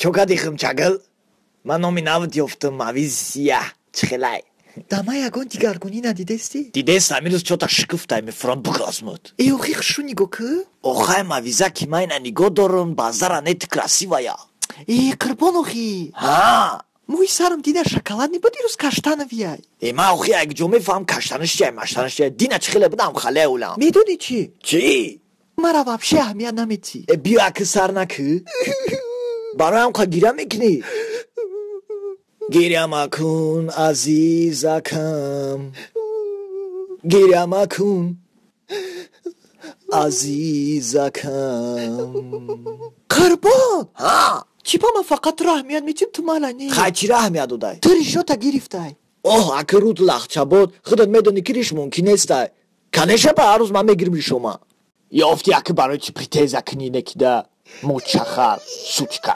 чокадихм чагл ман номи навд ёфтам авизия чихелай Дама ягон дигаргунӣ надидестӣ? дидест амирӯз чота шикуфтай мефрон бугазмуд Охи хшу нигоҳ кӣ? охай мавиза ки майна нигоҳ дорам базара нет красивая Қурбон охи ҳа мӯи сарам дида шоколадни ба дирӯз каштановияй ма охи як ҷо мефаҳам каштанашчай маштанашчай дина чихеле будам халеулам медони чӣ чӣ мара вообще аҳамият намедӣ биё аки сар накӣ бароям қа гиря мекунӣ гиря макун азизакам гиря макун азизакам Қурбон ҳа чӣ ба ман фақат туро аҳамият медим ту малани хай чира аҳамият додай ту ришота гирифтай оҳ аки руд лахчабод худат медонӣ ки риш мумкин нестай конечно ба ҳар рӯз ман мегирим ришома ёфти аки барои чӣ претензия кунӣ некида мучахар сучка